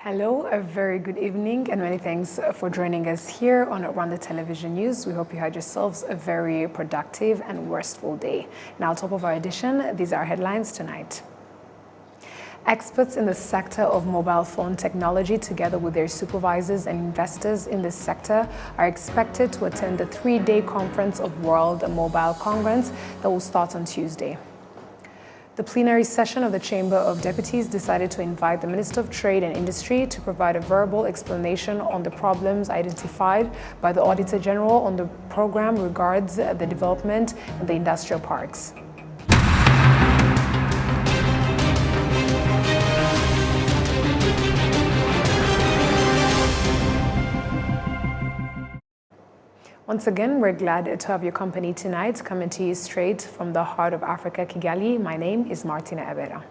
Hello, a very good evening, and many thanks for joining us here on Rwanda Television News. We hope you had yourselves a very productive and restful day. Now, top of our edition, these are headlines tonight. Experts in the sector of mobile phone technology, together with their supervisors and investors in this sector, are expected to attend the 3-day conference of World Mobile Congress that will start on Tuesday. The plenary session of the Chamber of Deputies decided to invite the Minister of Trade and Industry to provide a verbal explanation on the problems identified by the Auditor General on the program regards the development in the industrial parks. Once again, we're glad to have your company tonight, coming to you straight from the heart of Africa, Kigali. My name is Martina Ebera.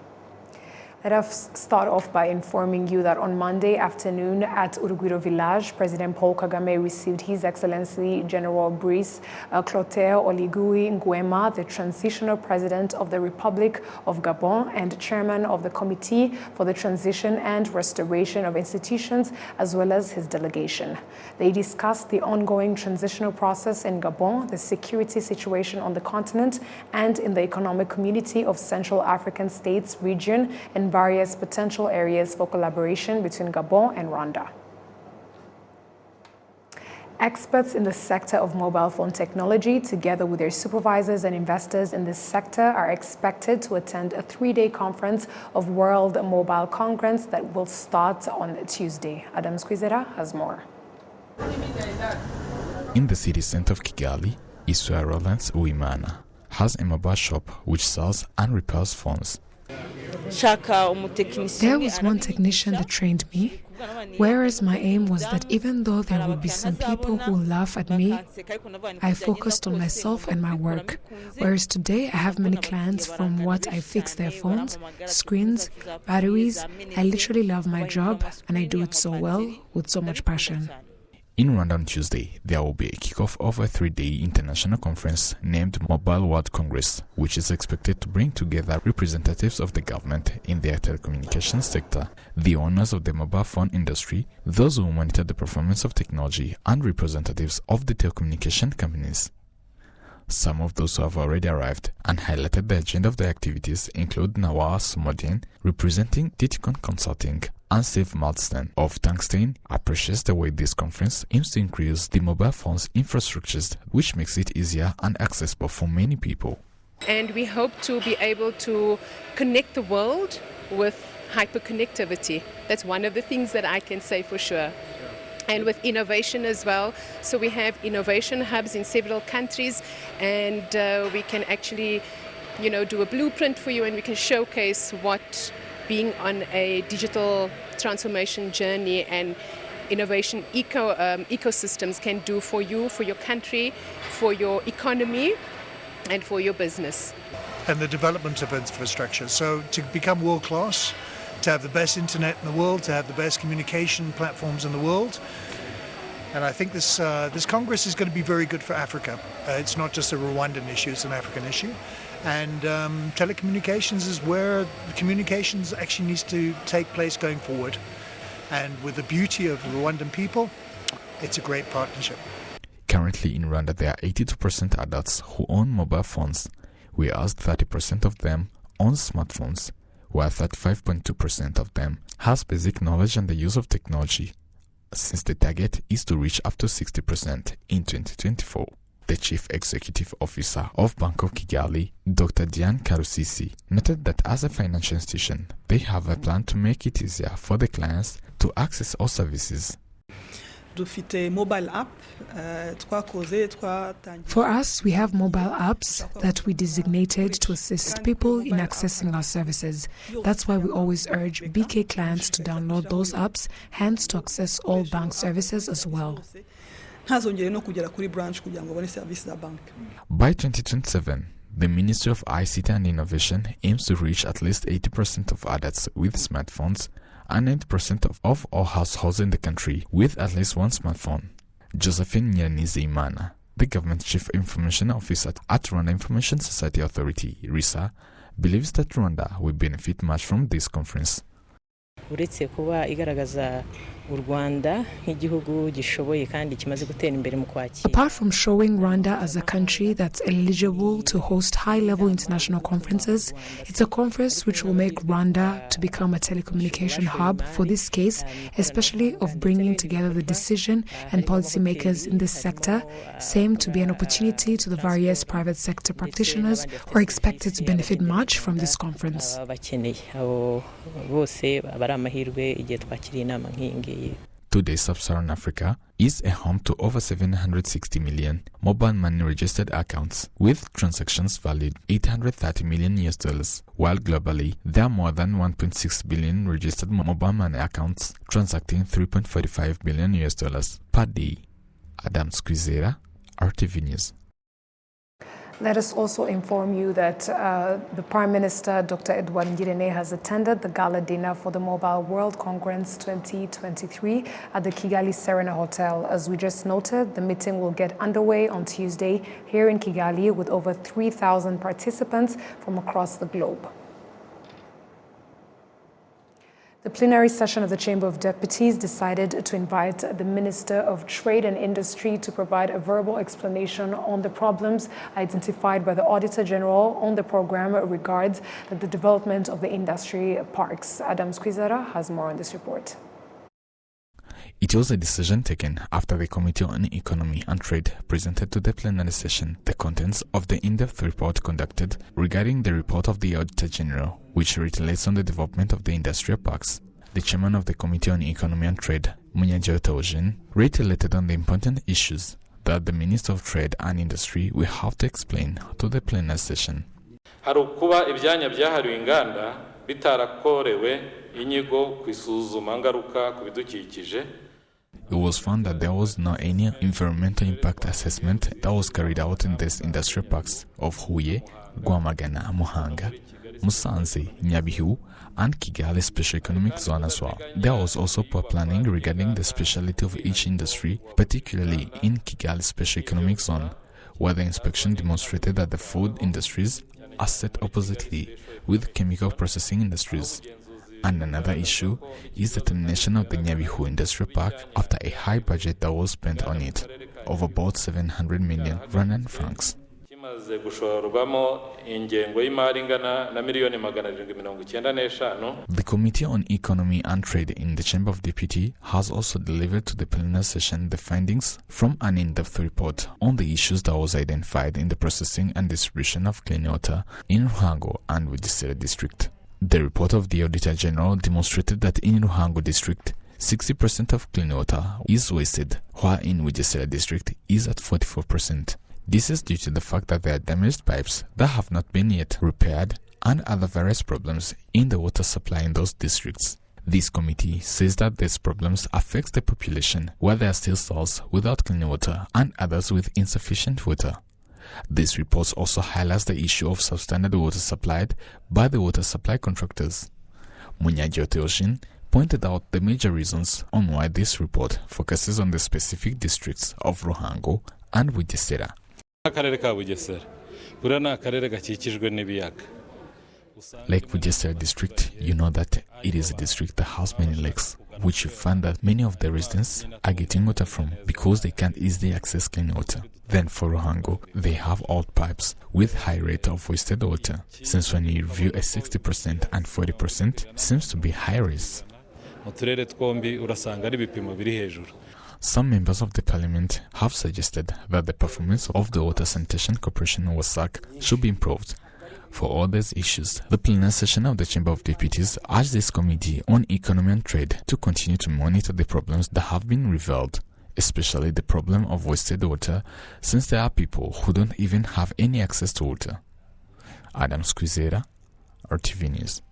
Let us start off by informing you that on Monday afternoon at Urugwiro Village, President Paul Kagame received His Excellency General Brice Clotaire Oligui Nguema, the transitional president of the Republic of Gabon and chairman of the Committee for the Transition and Restoration of Institutions, as well as his delegation. They discussed the ongoing transitional process in Gabon, the security situation on the continent, and in the economic community of Central African States region, and various potential areas for collaboration between Gabon and Rwanda. Experts in the sector of mobile phone technology, together with their supervisors and investors in this sector, are expected to attend a 3-day conference of World Mobile Congress that will start on Tuesday. Adam Squizera has more. In the city center of Kigali, Isua Rollins Uimana has a mobile shop which sells and repairs phones. There was one technician that trained me, whereas my aim was that even though there would be some people who laugh at me, I focused on myself and my work. Whereas today I have many clients from what I fix their phones, screens, batteries. I literally love my job and I do it so well with so much passion. In Rwanda on Tuesday, there will be a kickoff of a 3-day international conference named Mobile World Congress, which is expected to bring together representatives of the government in the telecommunications sector, the owners of the mobile phone industry, those who monitor the performance of technology, and representatives of the telecommunication companies. Some of those who have already arrived and highlighted the agenda of the activities include Nawar Sumodin, representing Titicon Consulting, and Steve Marsden of Tungsten, appreciates the way this conference aims to increase the mobile phones infrastructures, which makes it easier and accessible for many people. And we hope to be able to connect the world with hyperconnectivity. That's one of the things that I can say for sure. And with innovation as well. So we have innovation hubs in several countries, and we can actually, do a blueprint for you, and we can showcase what being on a digital transformation journey and innovation ecosystems can do for you, for your country, for your economy, and for your business. And the development of infrastructure. So to become world class, to have the best internet in the world, to have the best communication platforms in the world. And I think this Congress is going to be very good for Africa. It's not just a Rwandan issue, it's an African issue. And telecommunications is where the communications actually needs to take place going forward. And with the beauty of Rwandan people, it's a great partnership. Currently in Rwanda, there are 82% adults who own mobile phones, whereas 30% of them own smartphones, while 35.2% of them has basic knowledge and the use of technology, since the target is to reach up to 60% in 2024. The Chief Executive Officer of Bank of Kigali, Dr. Diane Karusisi, noted that as a financial institution, they have a plan to make it easier for the clients to access all services. For us, we have mobile apps that we designated to assist people in accessing our services. That's why we always urge BK clients to download those apps, hence to access all bank services as well. By 2027, the Ministry of ICT and Innovation aims to reach at least 80% of adults with smartphones and 90% of all households in the country with at least one smartphone. Josephine Nyiranizeyimana, the Government Chief Information Officer at Rwanda Information Society Authority, RISA, believes that Rwanda will benefit much from this conference. uretse kuba igaragaza Rwanda nk'igihugu gishoboye kandi kimaze gutera imbere mu kwakira. Apart from showing Rwanda as a country that's eligible to host high-level international conferences, it's a conference which will make Rwanda to become a telecommunication hub for this case, especially of bringing together the decision and policymakers in this sector, same to be an opportunity to the various private sector practitioners who are expected to benefit much from this conference. Today, Sub-Saharan Africa is a home to over 760 million mobile money registered accounts with transactions valued $830 million, while globally there are more than 1.6 billion registered mobile money accounts transacting $3.45 billion per day. Adam Squizera, RTV News. Let us also inform you that the Prime Minister, Dr. Edward Ngirente, has attended the gala dinner for the Mobile World Congress 2023 at the Kigali Serena Hotel. As we just noted, the meeting will get underway on Tuesday here in Kigali with over 3,000 participants from across the globe. The plenary session of the Chamber of Deputies decided to invite the Minister of Trade and Industry to provide a verbal explanation on the problems identified by the Auditor General on the program regards the development of the industry parks. Adam Squizera has more on this report. It was a decision taken after the Committee on Economy and Trade presented to the plenary session the contents of the in-depth report conducted regarding the report of the Auditor General, which relates on the development of the industrial parks. The chairman of the Committee on Economy and Trade, Munyagiotaujen, reiterated on the important issues that the Minister of Trade and Industry will have to explain to the plenary session. Harukuba ibyanya byahariwe inganda bitarakorewe inyigo kwisuzuma ngaruka ku bidukikije. It was found that there was not any environmental impact assessment that was carried out in these industrial parks of Huye, Rwamagana, Muhanga, Musanze, Nyabihu, and Kigali Special Economic Zone as well. There was also poor planning regarding the speciality of each industry, particularly in Kigali Special Economic Zone, where the inspection demonstrated that the food industries are set oppositely with chemical processing industries. And another issue is the termination of the Nyabihu Industrial Park after a high budget that was spent on it, of about 700 million Rwandan francs. The Committee on Economy and Trade in the Chamber of Deputies has also delivered to the plenary session the findings from an in-depth report on the issues that was identified in the processing and distribution of clean water in Ruhango and Bugesera district. The report of the Auditor General demonstrated that in Ruhango district, 60% of clean water is wasted, while in Bugesera district is at 44%. This is due to the fact that there are damaged pipes that have not been yet repaired and other various problems in the water supply in those districts. This committee says that these problems affect the population where there are still stalls without clean water and others with insufficient water. This report also highlights the issue of substandard water supplied by the water supply contractors. Munyagiotaujen pointed out the major reasons on why this report focuses on the specific districts of Ruhango and Bugesera. Lake Bugesera district, you know that it is a district that has many lakes, which you find that many of the residents are getting water from because they can't easily access clean water. Then for Ruhango, they have old pipes with high rate of wasted water, since when you review a 60% and 40% seems to be high risk. Some members of the parliament have suggested that the performance of the Water Sanitation Corporation WASAC should be improved. For all these issues, the plenary session of the Chamber of Deputies urged this Committee on Economy and Trade to continue to monitor the problems that have been revealed, especially the problem of wasted water, since there are people who don't even have any access to water. Adam Squizera, RTV News.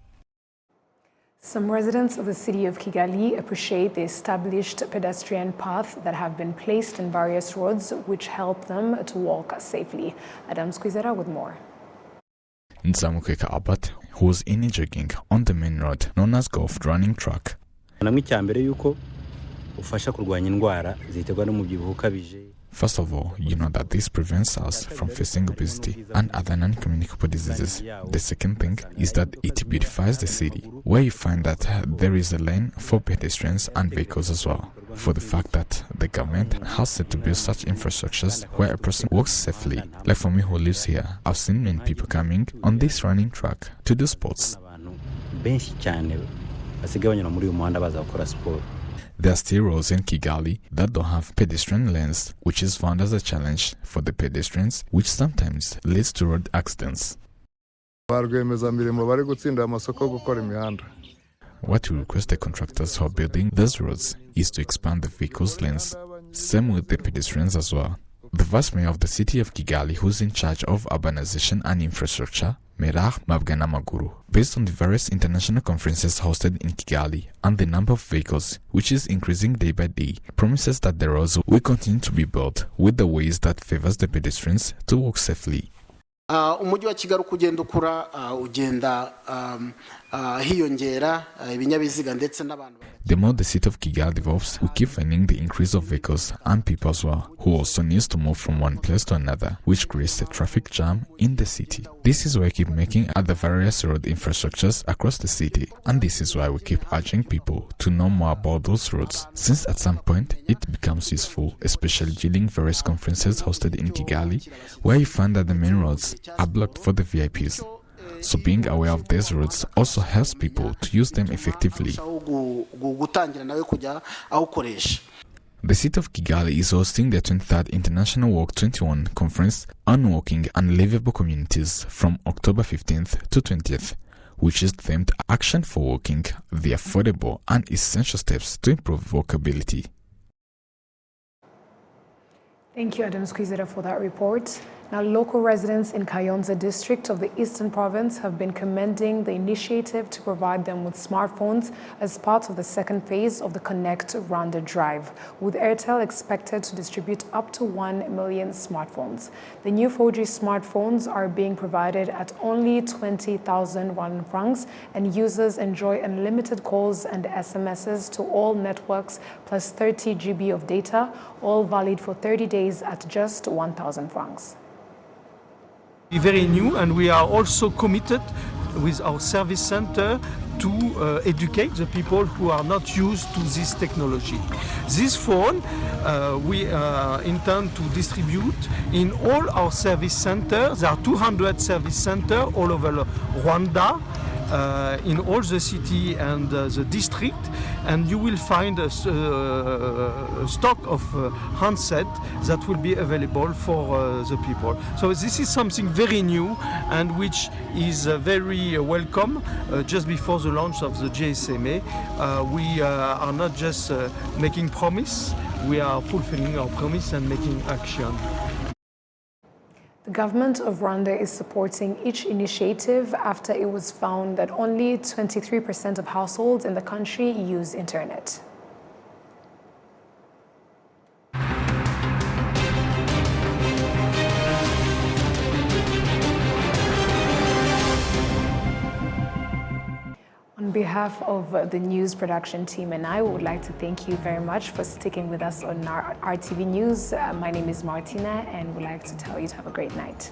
Some residents of the city of Kigali appreciate the established pedestrian paths that have been placed in various roads which help them to walk safely. Adam Squizera with more. Nzamukeka Abat, who was in jogging on the main road known as Golf Running Track. First of all, you know that this prevents us from facing obesity and other non-communicable diseases. The second thing is that it beautifies the city, where you find that there is a lane for pedestrians and vehicles as well. For the fact that the government has set to build such infrastructures where a person walks safely. Like for me who lives here, I've seen many people coming on this running track to do sports. There are still roads in Kigali that don't have pedestrian lanes, which is found as a challenge for the pedestrians, which sometimes leads to road accidents. What we request the contractors who are building these roads is to expand the vehicles lanes. Same with the pedestrians as well. The Vice Mayor of the city of Kigali, who's in charge of urbanization and infrastructure, Merah Mabganamaguru, based on the various international conferences hosted in Kigali and the number of vehicles, which is increasing day by day, promises that the roads will continue to be built with the ways that favors the pedestrians to walk safely. Umujyi wa Kigali kugenda ukura ugenda hiyongera ibinyabiziga ndetse n'abantu. The more the city of Kigali develops, we keep finding the increase of vehicles and people as well, who also needs to move from one place to another, which creates a traffic jam in the city. This is why we keep making other various road infrastructures across the city, and this is why we keep urging people to know more about those roads, since at some point it becomes useful, especially during various conferences hosted in Kigali, where you find that the main roads are blocked for the VIPs. So being aware of these roads also helps people to use them effectively. The city of Kigali is hosting the 23rd International Walk 21 conference on walking and livable communities from October 15th to 20th, which is themed Action for Walking, the affordable and essential steps to improve walkability. Thank you, Adam Squizera, for that report. Now, local residents in Kayonza district of the Eastern Province have been commending the initiative to provide them with smartphones as part of the second phase of the Connect Rwanda drive, with Airtel expected to distribute up to 1 million smartphones. The new 4G smartphones are being provided at only 20,000 Rwandan francs, and users enjoy unlimited calls and SMSs to all networks plus 30 GB of data, all valid for 30 days at just 1,000 francs. Very new, and we are also committed with our service center to educate the people who are not used to this technology. This phone we intend to distribute in all our service centers. There are 200 service centers all over Rwanda, in all the city and the district, and you will find a stock of handset that will be available for the people. So this is something very new and which is very welcome just before the launch of the GSMA. We are not just making promise, we are fulfilling our promise and making action. The government of Rwanda is supporting each initiative after it was found that only 23% of households in the country use internet. On behalf of the news production team and I would like to thank you very much for sticking with us on our RTV News. My name is Martina and would like to tell you to have a great night.